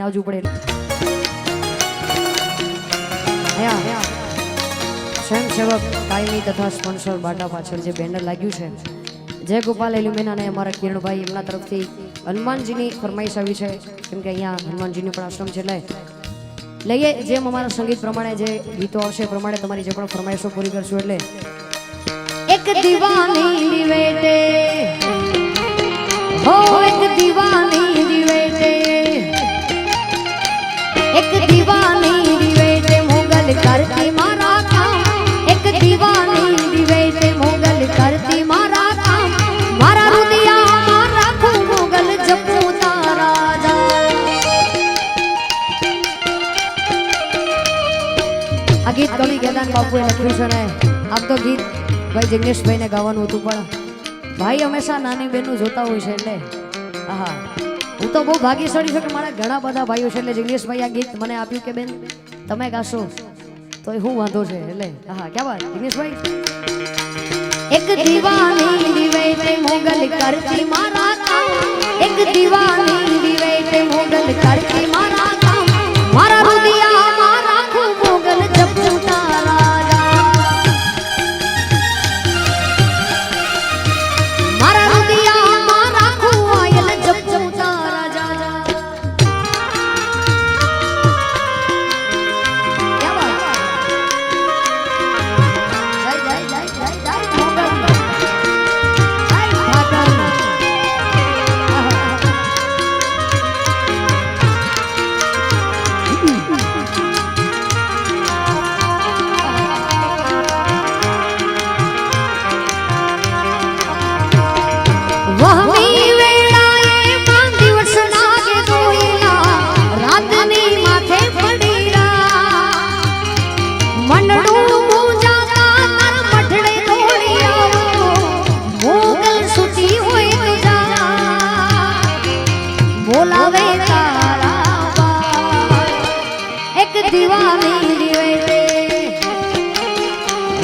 આવવું પડે સ્વયંસેવક કાયમી તથા સ્પોન્સર બાટા પાછળ જે બેનર લાગ્યું છે જય ગોપાલ એલ્યુમિના અને અમારા કિરણભાઈ એમના તરફથી હનુમાનજીની ફરમાઈશ આવી છે કેમ કે અહીંયા હનુમાનજીનો પણ આશ્રમ છે એટલે લઈએ જેમ અમારા સંગીત પ્રમાણે જે ગીતો આવશે એ પ્રમાણે તમારી જે પણ ફરમાઈશો પૂરી કરશું એટલે એક દીવાની દિવેટે હો એક દીવાની દિવેટે એક દીવાની દિવેટે મોગલ કરતી મારા કામ એક દીવાની દિવેટે મોગલ કરતી મારા કામ મારા રુદિયામાં રાખું મોગલ જપું તારા જા આ ગીત કવિ કેદાન બાપુએ લખ્યું છે ને આમ તો ગીત ભાઈ જિગ્નેશભાઈને ગાવાનું હતું પણ ભાઈ હંમેશા નાની બહેનનું જોતા હોય છે એટલે હા હું તો બહુ ભાગ્યશાળી છું કે મારા ઘણા બધા ભાઈઓ છે એટલે જિગ્નેશભાઈ આ ગીત મને આપ્યું કે બેન તમે ગાશો તો એ હું વાંધો છે એટલે હા ક્યાં વાત જિગ્નેશભાઈ એક દીવાની દિવેટે મોગલ કરતી મારા કામ એક દીવાની દિવેટે મોગલ કરતી મારા કામ મારા રુદિયામાં રાખું મોગલ જપું તારા મારા રુદિયામાં રાખું આયલ જપું તારા જા દીવાની દિવેટે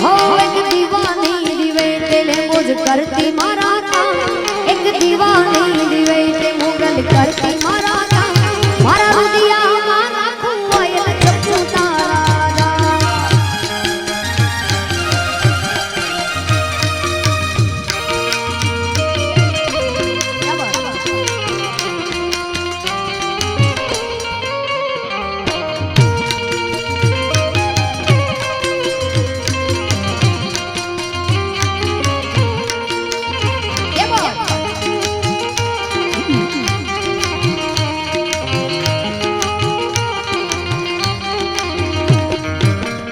હો એક દીવાની દિવેટે લેંબોજ કરતી મારા કામ એક દીવાની દિવેટે મોગલ કરતી મારા કામ મારા રુદિયામાં રાખું આયલ જપું તારા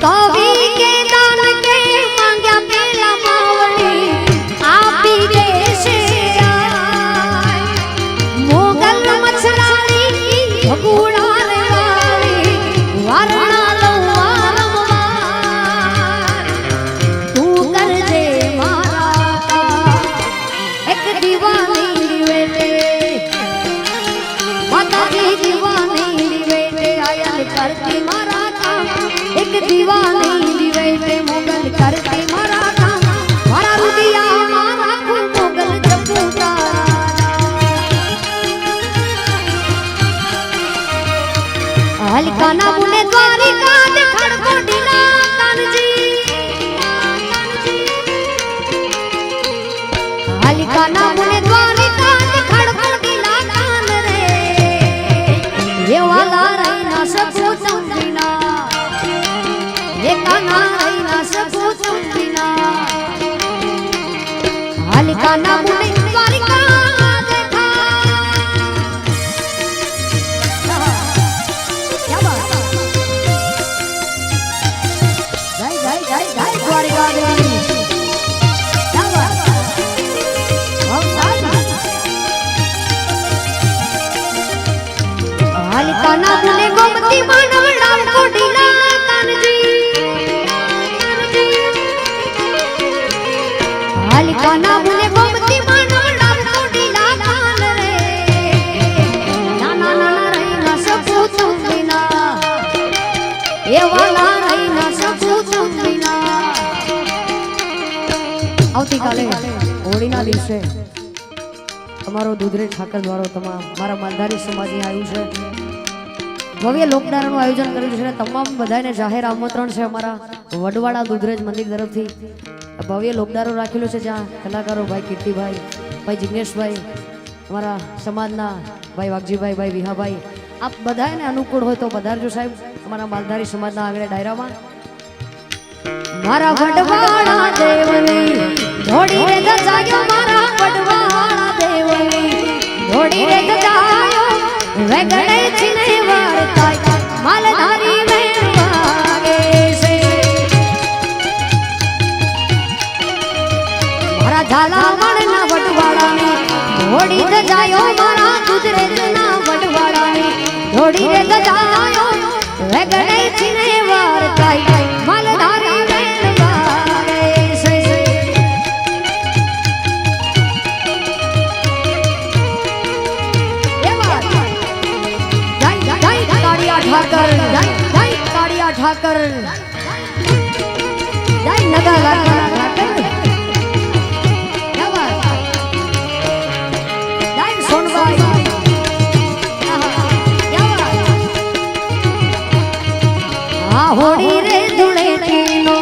કવિ કે દાન કે માંગ્યા પેલા માવડી આપી દેશે મોગલ મછરાણી ભગુડા રે વાળી વારણા લો વારંવાર તું કરજે મારા એક દીવાની દિવેટે માતાજી દીવાની દિવેટે આયલ કરતી મારા એક દીવાની દિવેટે મોગલ કરતી મારા કામ મારા રુદિયામાં રાખું મોગલ જપું તારા હલકાના મુને દ્વારિકા દે ખડકોડીના કાનજી હલકાના મુને દ્વારિકા દે ખડકોડીના કાન રે એ વાલા રહીના સપો ચંદીના કાના રહીના સપો ચંદીના હલકાના મુને દ્વારિકા દેખા ક્યા બાત જય જય જય જય દ્વારિકા દેવી ક્યા બાત હલકાના મુને ગોમતી માનવડા કોડીના કાનજી હલકાના મુને ગોમતી માનવડા કોડીના કાન રે નાના નાના રહીના સપો ચંદીના એ વાલા રહીના સપો ચંદીના આવતીકાલે હોળીના દિવસે અમારો દૂધરે ઠાકર દ્વારો તમામ મારા માલધારી સમાજ આવ્યું છે ભવ્ય લોકડારાનું આયોજન કર્યું છે. તમામ બધાને જાહેર આમંત્રણ છે અમારા વડવાડા દુધરેજ મંદિર તરફથી. ભવ્ય લોકડારો રાખેલો છે જ્યાં કલાકારો ભાઈ કીર્તિભાઈ, ભાઈ જિગ્નેશભાઈ, અમારા સમાજના ભાઈ વાઘજીભાઈ, ભાઈ વિહાભાઈ, આપ બધાને અનુકૂળ હોય તો પધારજો સાહેબ અમારા માલધારી સમાજના આગળ ડાયરામાં. મારા વડવાડા દેવની ધોડી રે ગજાયો, મારા વડવાડા દેવની ધોડી રે ગજાયો, વેગડે ચીને વારતાય માલધારી વેણ વાગે છે. મારા ઝાલાવાડના વડવાડાની ધોડી ગજાયો, મારા દુધરેજના વડવાડાની ધોડી રે ગજાયો, વેગડે ચીને વારતાય માલધારી વેણ વાગે છે. ઠાકર જય કાળિયા ઠાકર, જય નગા લાગા ઠાકર, જય સોનભાઈ. આ હોડી રે ધૂળેટીનો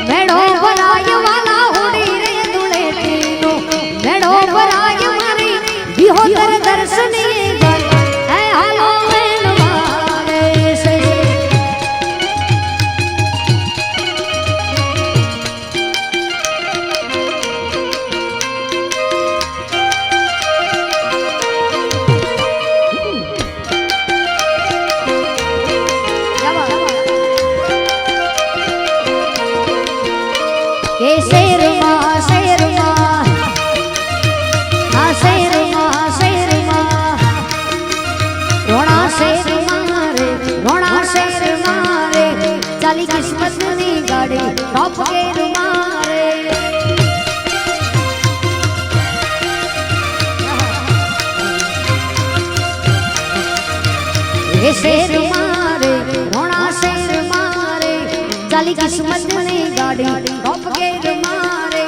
મેળો ભરાય, વાલા હોડી રે ધૂળેટીનો મેળો ભરાય, મારી વિહોતર દર્શની હે હાલો કિસ્મતની ગાડી ટોપ ગેર મારે. એ શેર મારે, રોણા શેર મારે, ચાલી કિસ્મતની ગાડી ટોપ ગેર મારે.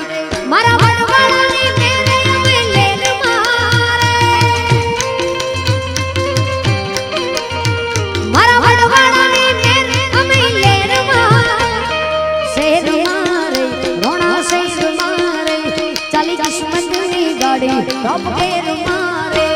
મારા વડવાડાની મેરે અમે લેર મારે, મારા વડવાડાની મેરે અમે લેર મારે. શેર મારે, રોણા શેર મારે, ચાલી કિસ્મતની ગાડી ટોપ ગેર મારે.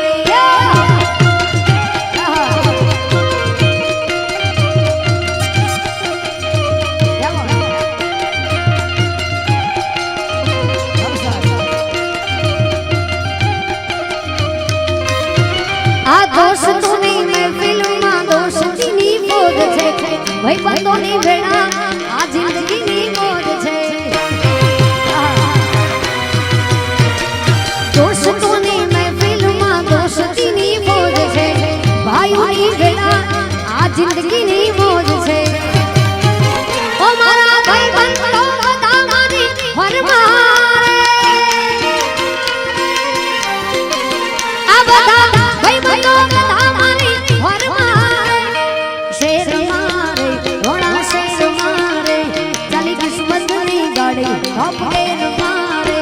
આ દોસ્તોની મહેફિલમાં દોસ્તીની મોજ છે, ભાઈબંધોની ભેળા આ જિંદગીની મોજ છે. દોસ્તોની મહેફિલમાં દોસ્તીની મોજ છે, ભાઈઓની ભેળા આ જિંદગીની મોજ છે. ઓ મારા ભાઈબંધો બધા મારી ફરમારે, આ બધા ભાઈબંધો બધા મારી ફરમારે. શેર મારે, રોણા શેર મારે, ચાલી કિસ્મતની ગાડી ટોપ ગેર મારે.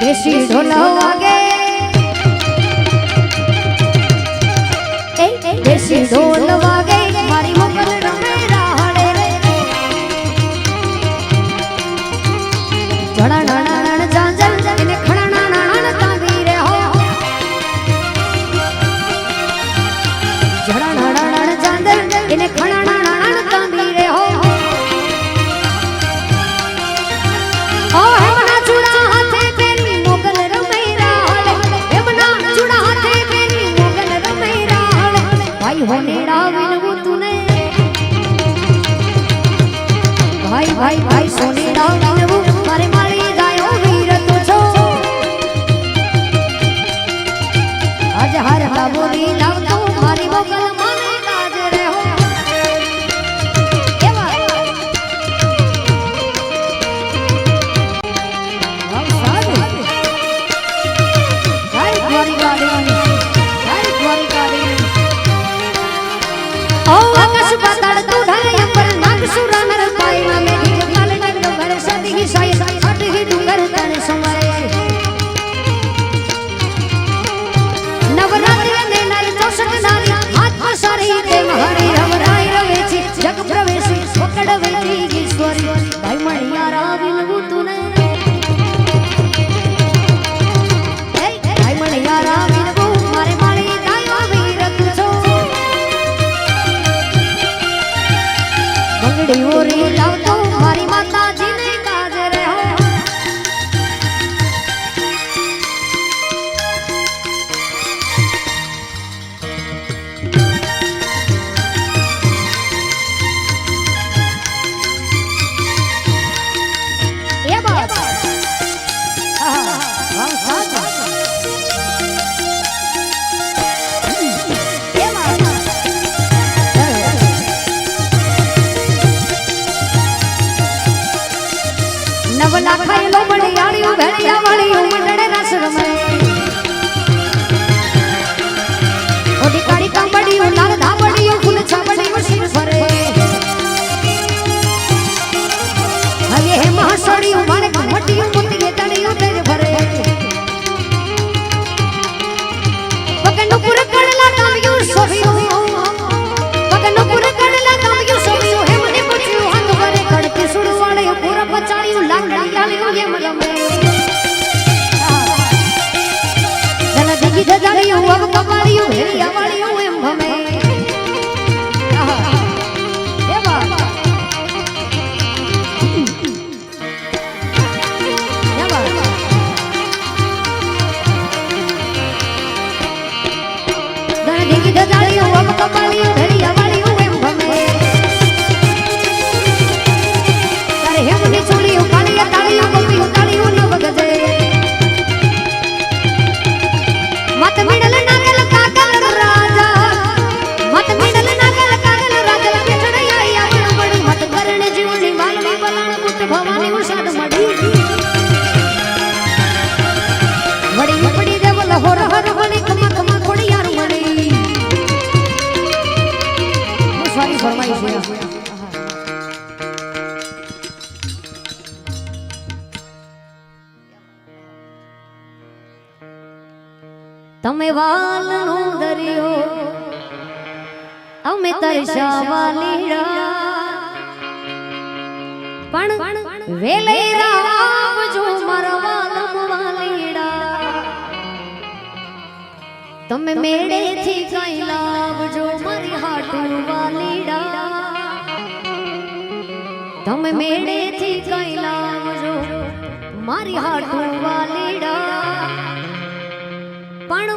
દેશી ઢોલ વાગે, દેશી ઢોલ વાગે, મારી મોગલ રમે રાહડે રે. જણા નાણા જાંજર એને ખણા નાણા તાંગી રે હો, જણા નાણા જાંજર એને ખણા નાણા તાંગી રે હો. ઓ હેમના ચૂડા હાથે પેરી મોગલ રમે રાહડે, હેમના ચૂડા હાથે પેરી મોગલ રમે રાહડે. ભાઈ હોનેડા વિનવું તુને, ભાઈ ભાઈ ભાઈ સોનેડા વિનવું મારે મારી ગાયો વીર તું છો. આજ હાર બાબુની લાવતો મારી મોગલ મને લાજ રે હો. એવા જય દ્વારિકાધીશ, જય દ્વારિકાધીશ. ओ आकाश पाताल तू ढाले पर नाग सुरा नर पाई ना में गिर काल नग घर सदी ही साई हट ही डूंगर तन समाए नवरात्रि ने नारी चौसठ नारी हाथ पसारी ते हरि रवराई रवे छी जग प्रवेशी पकड़ वेची ईश्वरी भाई मणिया राविन वो तूने भाई मणिया राविन वो मारे मारी दायो वीर तुझो बंगड़ी ओरी लाव तो मारी माता जी ने काज रे हो ये बात वाह साथ ये बात नवला खायलो बड़ियाड़ियों भेड़िया वालियों मंडड़े रस रमे ओडी काड़ी कांबड़ियों लाल धाबड़ियों फूल छाबड़ियों सिर फरे हये है महासड़ियों माने घमटियों मुतिये तड़ियों तेरे भरे पकनुपुर कड़ला कामियों सोबियों पकनुपुर कड़ला कामियों सोबियों है मने पुछियों हाथ भरे कड़के सुड़वाड़े पूरा बचाड़ियों लांगड़ियालियों ये मलमे जन दिगी दजाड़ियों अब कपाड़ियों भेड़िया वाड़ियों एम भमे ये बात ये बात जन दिगी दजाड़ियों अब कपाड़ियों भेड़िया वाड़ियों एम भमे करे हे मुनी चूड़ियों कालिया ताड़ियों गोपियों ताड़ियों न बगजे मत मिडल नागल कागल राजा मत मिडल नागल कागल राजा पिछड़े आई आवन बड़ी मत करने जीवनी मालवी बलान कुट भवानी उषाद मड़ी बड़ी बड़ी देवल होर हर बड़ी कमा कमा खोड़ी यार मड़ी वो सारी फरमाइश है तमे वालनो दरियो अमे तरसावा लीड़ा पण वेले राव जो मरवालम वालीड़ा तमे मेड़े थी कई लाव जो मरी हाटू वालीड़ा तमे मेड़े थी कई लाव जो मारी हाटू वालीड़ा पण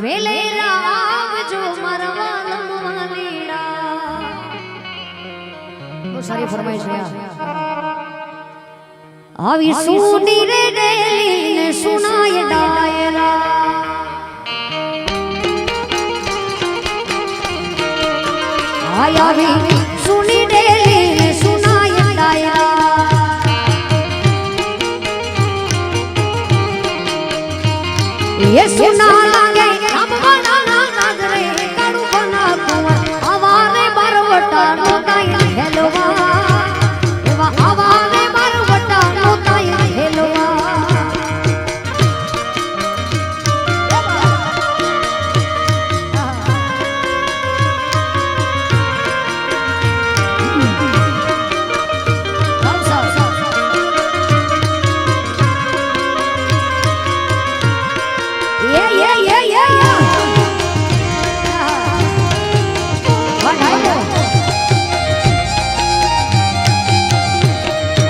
वेले राव जो मरवालम वालीड़ा वो सारी फरमाइश है आवी सुनी रे डेली ने सुनाय डायरा आया भी सुनी डेली ने सुनाय डायरा ये सुना लागे हम बना नजरे कड़ू बना कुआ आवारे बरवटा नोताई हेलवा एवा आवारे बरवटा नोताई हेलवा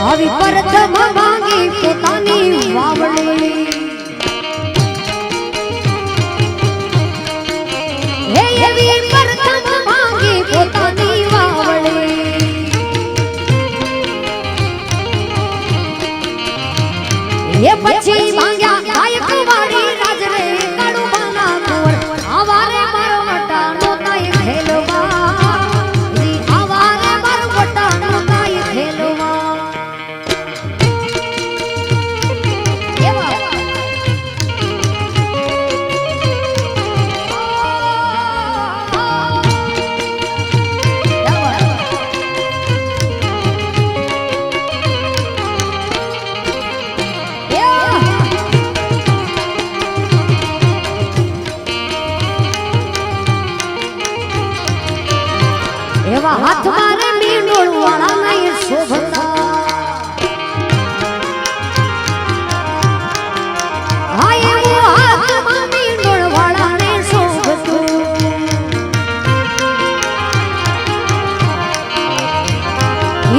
આવી પ્રથમ માંગી પોતાની વાવડી હે એવી પ્રથમ માંગી પોતાની વાવડી એ પછી માંગ્યા ગાયકવાડી રાજરે કાળુ બાના કુંવર આવારે મારો વટા નોતાઈ ખેલવા આવારે મારો વટા નોતાઈ ખેલવા એવા હાથ મારે મીંડોળ વાળા નહીં શોભતા હા એવો હાથ મીંડોળ વાળા ને શોભતું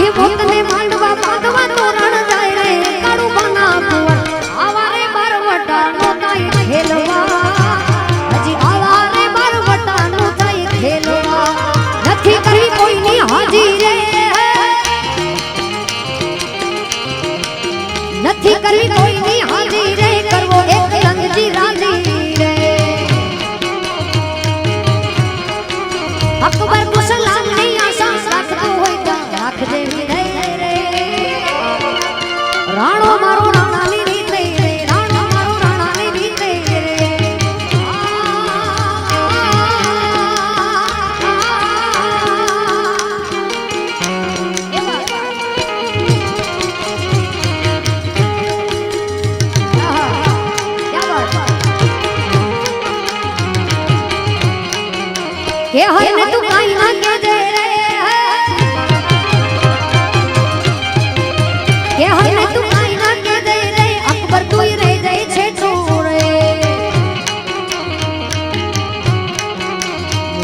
એ મોતને માંડવા માંડવા તોરણ જાય રે કાળું બના કુંવર આવારે બારવટા નો થાય ખેલવા હજી આવારે બારવટા નો થાય ખેલવા નથી કરી કોઈની હાજી રે નથી કરી કોઈની હાજી રે કરવો એક રંગજી રાજી રે અકબર મુસલામ ની આશા રાખતો હોય તો રાખજે વિજય રે રાણો મારો રાણાની રીતે રે રાણો મારો રાણાની રીતે રે કે હરને તું કાઈ ના કે દે રે કે હરને તું કાઈ ના કે દે રે અકબર તું રહી જાય છે છોડે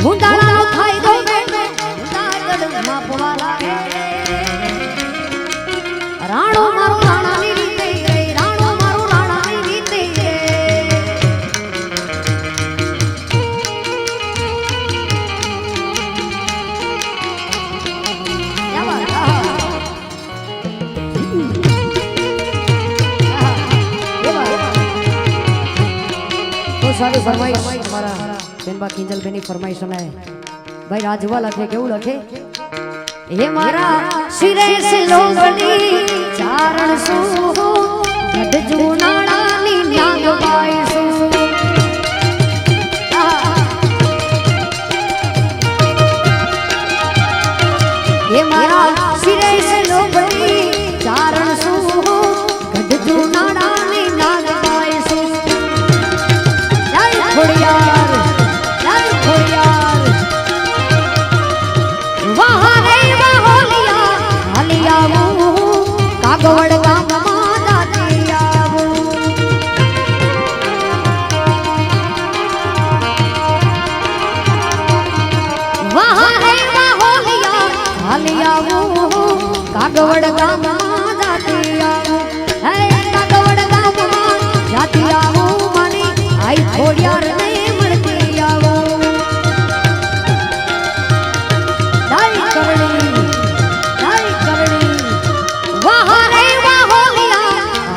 મુંડાળાનો થાય દો બેટો મુંડાગડ માપવા લાગે રાણો મારો રાણાની રીતે રે રાણો મારો રાણાની રીતે રે सारी फरमाइश हमारा बेनबा किंजल बेनी फरमाइश है भाई राजवा लखे केवू लखे हे मारा सिरे से लोगनी चारण सु गड जूनाड़ा नी नाग बाई सु हे मारा सिरे से लोगनी चारण सु गड जूनाड़ा नी नाग बाई सु खोड़ियार वहाँ रे वाहोलिया हलिया वो कागवड़ गाम मादा दिया वो वहाँ रे वाहोलिया हलिया वो कागवड़ गाम मादा दिया वो है कागवड़ गाम मादा दिया वो मनी आई खोड़ियार ने मरती आवो दाई करनी वहाँ रे वाहोलिया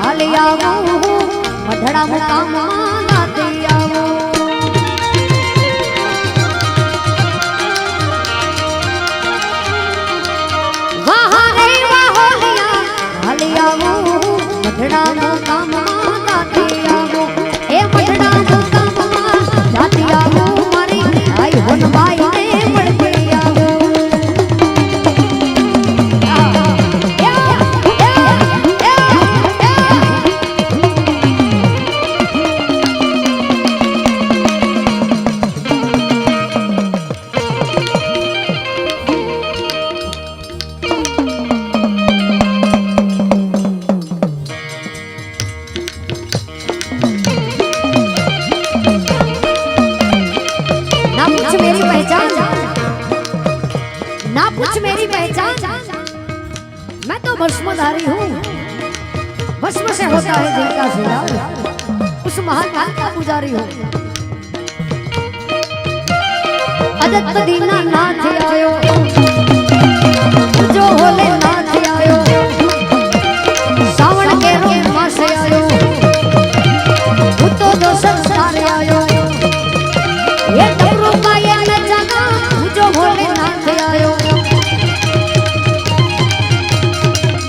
हालिया वो मढ़ड़ा मुकाम लाती आवो वहाँ रे वाहोलिया हालिया वो मढ़ड़ा मुकाम लाती आवो ए मढ़ड़ा जातिया वो मारी आई होन बाई ने मरती आवो ना पूछ मेरी पहचान मैं तो भस्मधारी हूँ भस्म से होता है दिल का सिंगार उस महाकाल का पुजारी हूँ अदत्त दीना नाथ आयो जो होले नाथ आयो सावन के रोज मास आयो तो दो संस्कार आयो ये डमरू का ये नचाना जो होले नाथ आयो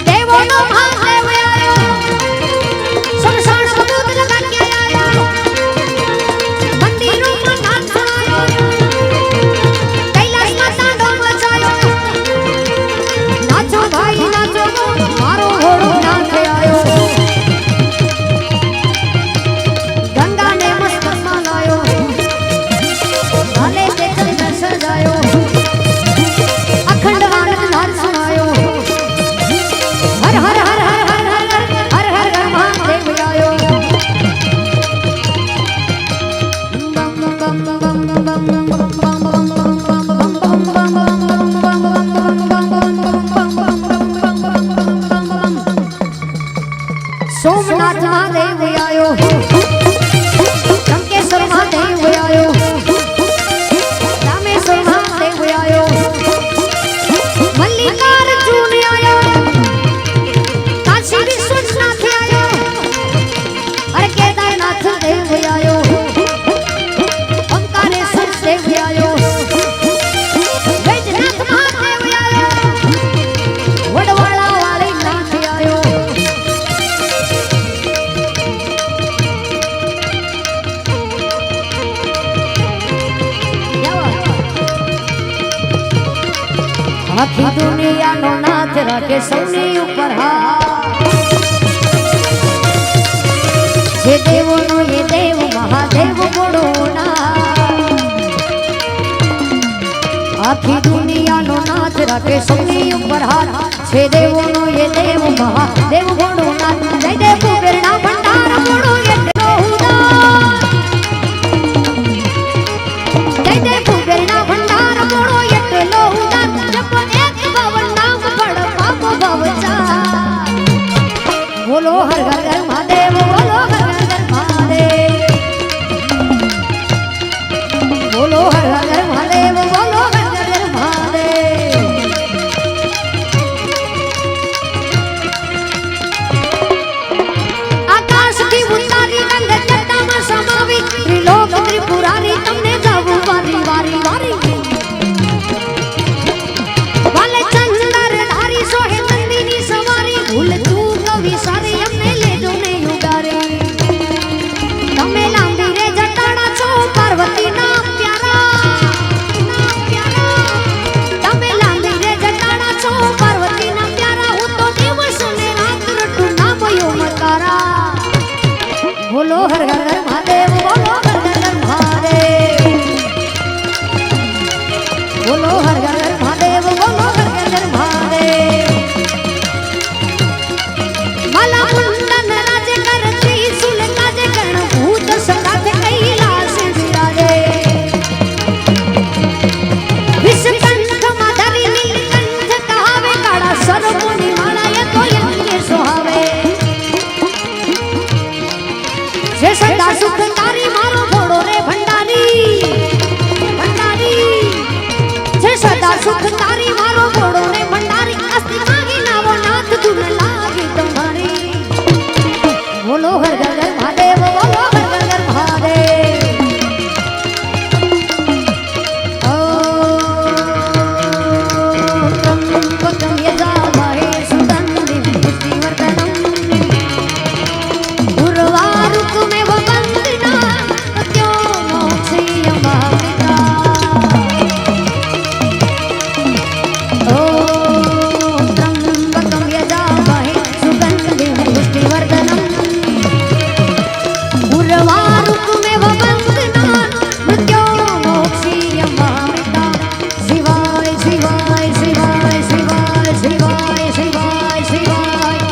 देवों नो महादेव आयो शमशान सबूत लगा के आयो मंदिरों में नाथ आयो कैलाश में આખી દુનિયાનો નાથ રાખે સૌની ઉપર હાથ જે દેવોનો એ દેવ મહાદેવ બોડો ના આખી દુનિયાનો નાથ રાખે સૌની ઉપર હાથ છે દેવોનો એ દેવ મહાદેવ બોડો ના જય દેવ કુબેરના ભંડાર બોડો એટલો ઉદાર જય દેવ કુબેરના ભંડાર બોડો એટલો ઉદાર જપ એક ભવન નામ પડ પાપ ભવચા બોલો હર હર હર મહાદેવ બોલો હર હર હર મહાદેવ બોલો હર હર હર મહાદેવ બોલો હર હર હર મહાદેવ આકાશથી ઉતારી રંગ જટામાં સમાવી ત્રિલોક ત્રિપુરારી તમને જાવું વારી વારી વારી વાલે ચંદર ધારી સોહે નંદીની સવારી ભૂલ તું કવિ સારી અમને લેજો ને ઉગારી તમે લાંબી રે જટાણા છો પાર્વતી ના તમે લાંબી રે જટાણા છો પાર્વતી ના પ્યારા હું તો દિવસ ને રાત રટું નામ યો મકારા બોલો હર હર હર મહાદેવ બોલો હર હર હર મહાદેવ બોલો હર હર હર મહાદેવ બોલો હર હર હર મહાદેવ માલા મુંડન રાજે કરતી સુલ કાજે ગણ ભૂત સંગાથે કૈલાસ વિરાજે વિષકંઠ માધરી નીલકંઠ કહાવે કાળા સર્પોની માળાએ તો યજ્ઞ સોહાવે જે સદા સુખકારી મારો ઘોડો રે ભંડારી ભંડારી જે સદા સુખકારી મારો ઘોડો રે ભંડારી અસ્તિ માગી નાવો નાથ તુમ લાગી તમારી બોલો હર હર હર મહાદેવ બોલો હર હર હર મહાદેવ ત્રંબકમ યજામહે સુગંધિમ પુષ્ટિવર્ધનમ ઉર્વારુકમેવ વંદના તસ્યો મોક્ષિયમામૃતા ઓમ ત્રંબકમ યજામહે સુગંધિમ પુષ્ટિવર્ધનમ ઉર્વારુકમેવ વંદના મૃત્યો મોક્ષિયમામૃતા શિવાય શિવાય શિવાય શિવાય શિવાય શિવાય શિવાય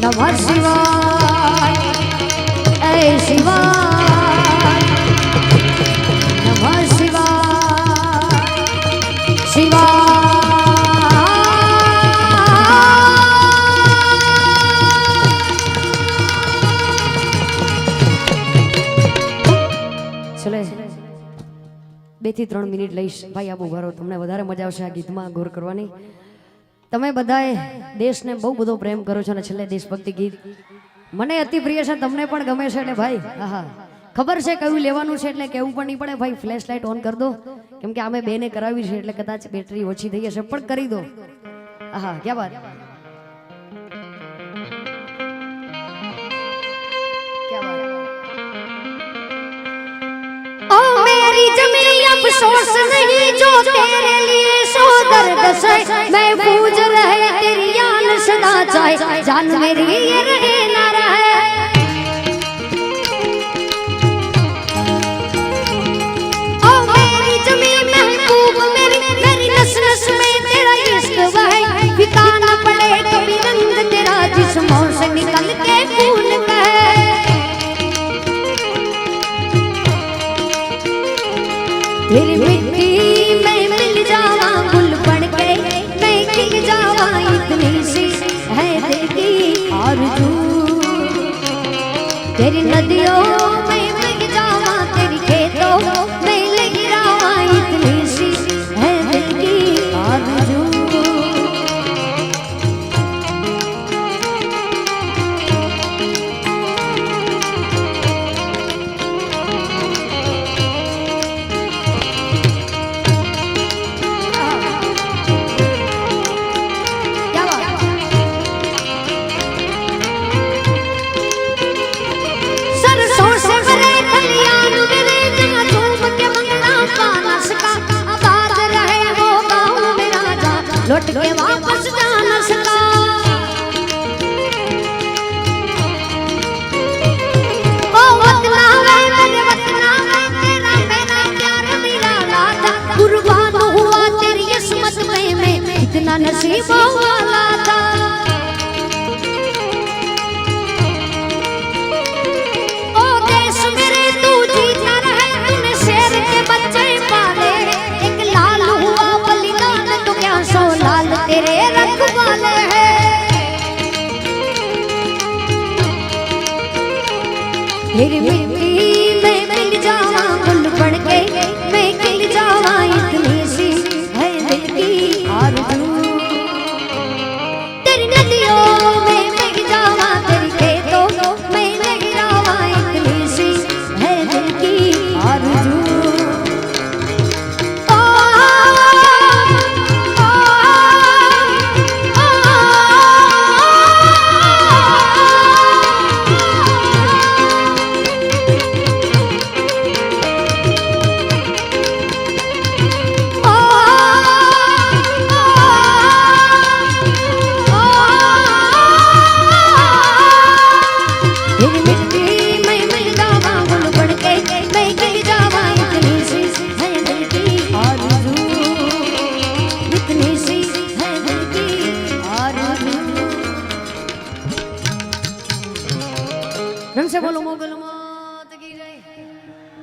નમઃ શિવાય એ શિવાય નમઃ શિવાય ચલે 2 થી 3 મિનિટ લઈશ ભાઈ આબુ ભરો તમને વધારે મજા આવશે આ ગીતમાં ગોર કરવાની તમે બધાએ દેશને બહુ બધો પ્રેમ કરો છો અને છેલ્લે દેશભક્તિ ગીત મને અતિ પ્રિય છે તમને પણ ગમે છે એટલે ભાઈ આહા ખબર છે કયું લેવાનું છે એટલે કેવું પણ નહીં પડે ભાઈ ફ્લેશ લાઇટ ઓન કરી દો કેમ કે અમે બેને કરાવી છે એટલે કદાચ બેટરી ઓછી થઈ જશે પણ કરી દો આહા ક્યાં વાત ક્યાં વાત ओ मेरी जमी अफसोस नहीं जो तेरे लिए सो दर्द से मैं पूज रहे तेरी यान सदा चाहे जान मेरी ये रहे ना रहे ओ मेरी जमी महबूब मेरी मेरी नस नस में तेरा इश्क बहे फिका ना पड़े कभी रंग तेरा जिस्मों से निकल के खून बहे तेरी मिट्टी में मिल जावा गुल बन के मैं खिल जावा इतनी सी है दिल की आरज़ू लौट के वापस जा न सका। ओ वतना वे मेरे वतना वे तेरा मेरा प्यार निराला था, कुर्बान हुआ तेरी इस्मत में मैं इतना नसीब वाला